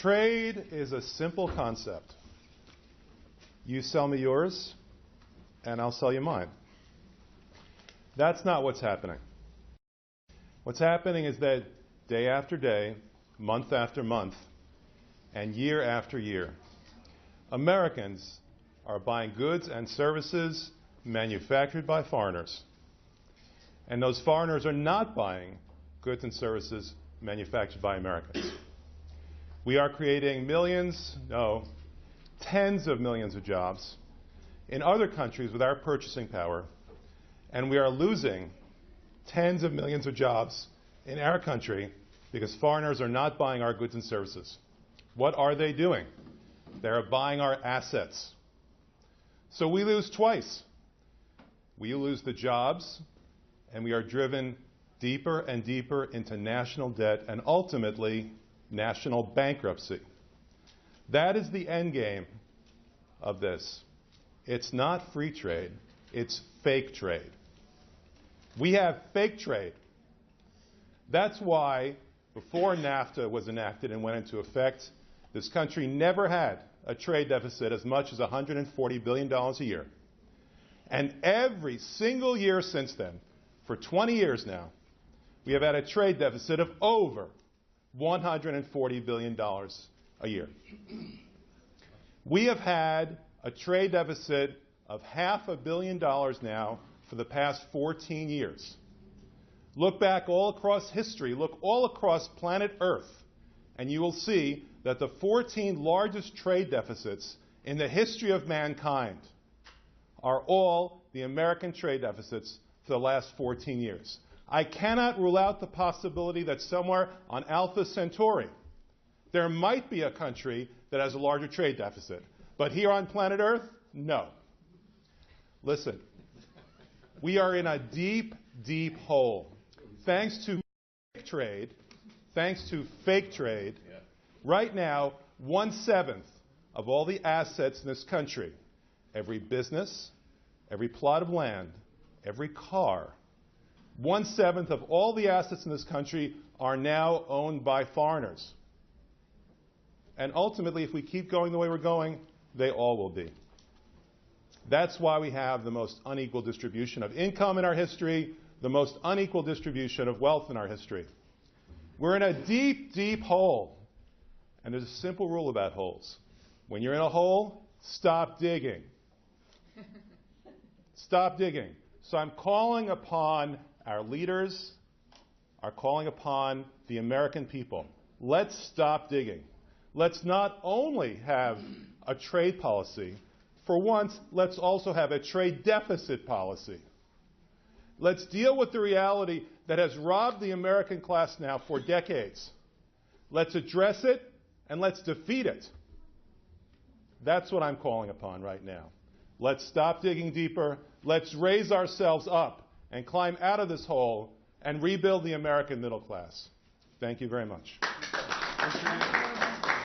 Trade is a simple concept. You sell me yours, and I'll sell you mine. That's not what's happening. What's happening is that day after day, month after month, and year after year, Americans are buying goods and services manufactured by foreigners. And those foreigners are not buying goods and services manufactured by Americans. We are creating millions, no, tens of millions of jobs in other countries with our purchasing power, and we are losing tens of millions of jobs in our country because foreigners are not buying our goods and services. What are they doing? They are buying our assets. So we lose twice. We lose the jobs, and we are driven deeper and deeper into national debt and ultimately national bankruptcy. That is the end game of this. It's not free trade, it's fake trade. We have fake trade. That's why before NAFTA was enacted and went into effect, this country never had a trade deficit as much as $140 billion a year. And every single year since then, for 20 years now, we have had a trade deficit of over $140 billion a year. We have had a trade deficit of $500 million now for the past 14 years. Look back all across history, look all across planet Earth, and you will see that the 14 largest trade deficits in the history of mankind are all the American trade deficits for the last 14 years. I cannot rule out the possibility that somewhere on Alpha Centauri there might be a country that has a larger trade deficit. But here on planet Earth, no. Listen, we are in a deep, deep hole. Thanks to fake trade, right now, 1/7 of all the assets in this country, every business, every plot of land, every car, 1/7 of all the assets in this country are now owned by foreigners. And ultimately, if we keep going the way we're going, they all will be. That's why we have the most unequal distribution of income in our history, the most unequal distribution of wealth in our history. We're in a deep, deep hole. And there's a simple rule about holes. When you're in a hole, stop digging. Stop digging. So I'm calling upon our leaders, are calling upon the American people. Let's stop digging. Let's not only have a trade policy, for once, let's also have a trade deficit policy. Let's deal with the reality that has robbed the American class now for decades. Let's address it and let's defeat it. That's what I'm calling upon right now. Let's stop digging deeper. Let's raise ourselves up and climb out of this hole and rebuild the American middle class. Thank you very much.